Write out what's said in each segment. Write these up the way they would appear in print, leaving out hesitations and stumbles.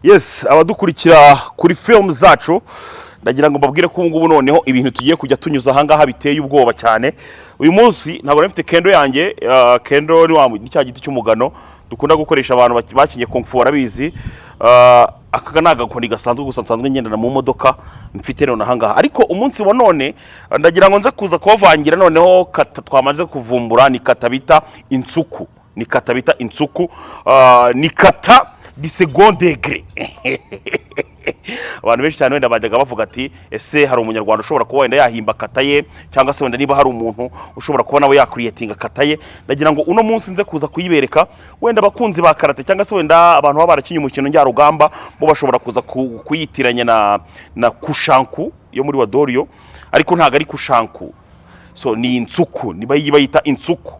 Yes, abadukurikira kuri film zacu ndagira ngo mbabwire ko ngubu noneho ibintu tugiye kujya tunyuza ahangaha biteye ubwoba cyane. Uyu munsi ntabwo nafite kendo yanjye, kendo ni cya giti cy'umugano dukunda gukoresha abantu bakinye kung fu barabizi. Aka nagakoni gasanzwe gusa nsanzwe ngendana mu modoka mfite none ahangaha, ariko umunsi wa none ndagira ngo nze kuza kubavangira noneho kata twamaze kuvumbura. Ni kata bita insuku, ni kata bita insuku, ni kata di second degré. Abantu benshi cyane wenda bajyaga bavuga ati ese hari umunyarwanda ushobora kuba wenda yahimba kata ye, cyangwa se wenda niba hari umuntu ushobora kuba nawe yakreatinga kata ye. Ndagira ngo uno munsi nze kuza kuyibereka, wenda abakunzi ba karate cyangwa se wenda abantu baba barakinye umukino njyarugamba bo bashobora kuza kuyitiranya na kushanku yo muri Wadorio, ariko ntago ari kushanku, so ni insuku, niba yita insuku.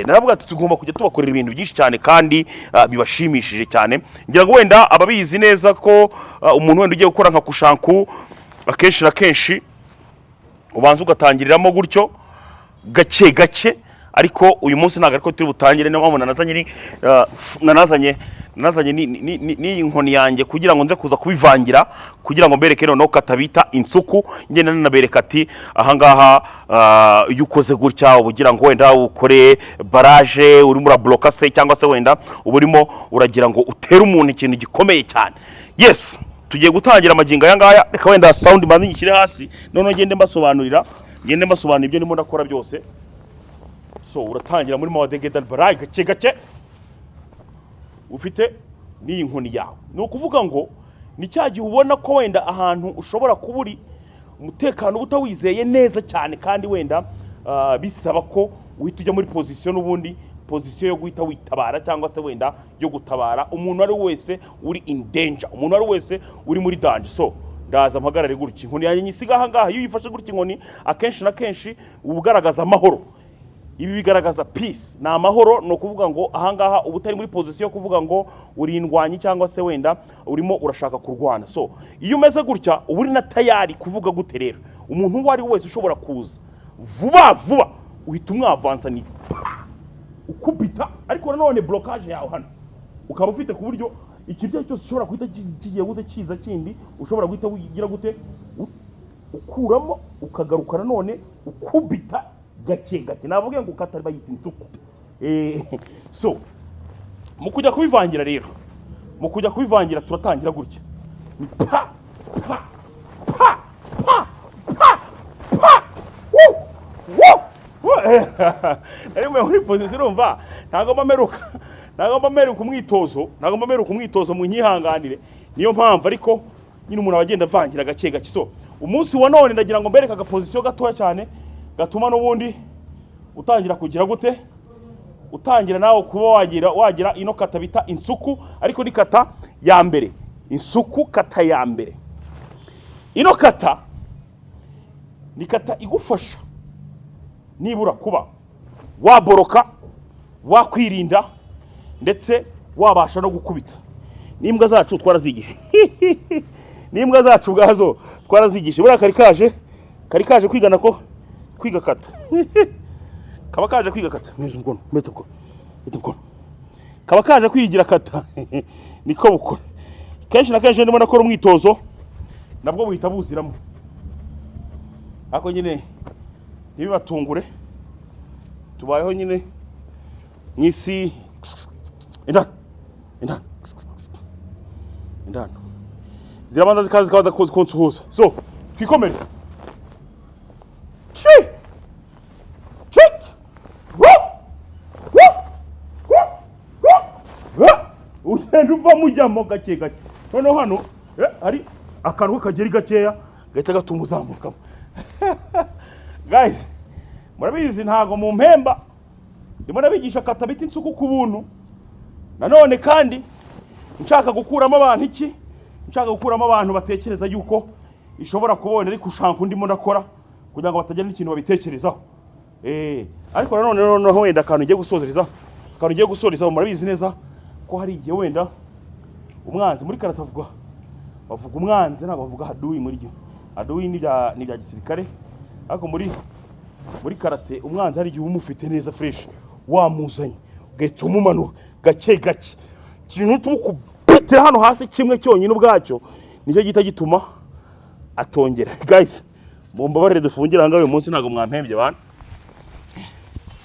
Naravuga ati tugomba kujya tubakorera ibintu byinshi cyane kandi bibashimishije cyane. Ngira ngo wenda ababizi neza ko umuntu wenda ugiye gukora nka kushanku akenshi na kenshi ubanza ugatangiriramo gutyo gake gake, ariko uyu munsi ntago ariko turi butangire. Niyo mpamvu nanazanye ni inkoni yanjye kugira ngo nze kuza kubivangira, kugira ngo mbereke noneho katabita insuku. Ngenda nanabereka ati ahangaha iyo ukoze gutya ubugira ngo wenda ukore barrage urimo urabloka se, cyangwa se wenda uburimo uragira ngo utere umuntu ikintu gikomeye cyane. Yes, tugiye gutangira amaginga yangaya. Reka wenda sound mbanze nyishyire hasi none ngende mbasobanurira ibyo ndimo ndakora byose. So uratangira muri mawadegedal barayi gake gake ufite n'iyi nkoni yawe. Ni ukuvuga ngo ni cyagiye ubona ko wenda ahantu ushobora kuburi umutekano utawizeye neza cyane, kandi wenda bisaba ko uhita ujya muri position, n'ubundi position yo guhita witabara, cyangwa se wenda yo gutabara umuntu ari wese uri in danger, umuntu ari wese uri muri danger. So ndaza mpagarare gutya, inkoni yanjye nyisiga ahangaha. Iyo uyifashe gutya inkoni akenshi na kenshi ubugaragaza amahoro. Ibi bigaragaza peace, na amahoro. No kuvuga ngo ahangaha uba utari muri position yo kuvuga ngo urindwanyi cyangwa se wenda urimo urashaka kurwana. So iyo umeze gutya uba uri na tayari kuvuga gute rero umuntu uwo ari wese ushobora kuza vuba uhita umwavansa ni ukubita, ariko nanone blockage yawe hano ukaba ufite ku buryo ikiryo cyose ushobora guhita kigiye gute kiza kindi ushobora guhita wigira gute ukuramo ukagaruka nanone ukubita gake gake. Navuga ngo katari bayita insuku. So mu kujya kubivangira rero, turatangira gutya pa pa pa pa pa pa arimo muri position urumva ntago mameruka umwitozo mu nyihanganire. Niyo mpamvu ariko nyine umuntu abagenda avangira gake gake. So umunsi wa none ndagira ngo mbereka aga position gatoya cyane gatuma n'ubundi utangira kugira gute, utangira nawe kuba wagira ino kata bita insuku, ariko ni kata ya mbere. Insuku kata ya mbere. Ino kata ni kata igufasha nibura kuba waboroka, wakwirinda, ndetse wabasha no gukubita. N'imbwa zacu twarazigisha n'imbwa zacu ubwazo twarazigisha. Buriya kari kaje kwigana ko kwiga kata kaba kaje kwiga kata neza umukono meto kaba kaje kwigira kata niko bukora. Kenshi na kenshi ndimo nakora umwitozo nabwo buhita buziramo, ako nyine nibibatungure. Tubayeho nyine mwisi indano zirabanza zikaza konsuhuza. So twikomereza. Ugenda uva mujyamo gake gake. Noneho hano hari akantu kageri gakeya gahita gatuma uzamukamo. Guys, murabizi ntago mu mpemba ndimo nabigisha kata bita insuku ku buntu. Nanone kandi nshaka gukuramo abantu batekereza yuko ishobora kubona ari kushanka ndimo ndakora, kugira ngo batagira n'ikintu babitekerezaho. Ariko nanone wenda akantu ngiye gusorezaho, murabizi neza ko hari igihe wenda umwanzi muri karate bavuga umwanzi, ntabwo bavuga haduyi. Muri gihe haduyi ni bya gisirikare, ariko muri karate umwanzi hari igihe umufite neza fresh wamuzanye ugahita umumanura gake gake, ikintu tumukubite hano hasi kimwe cyonyine ubwacyo nicyo gihita gituma atongera. Guys, mumbabarire dufungire ahangaha uyu munsi, ntabwo mwampembye bana.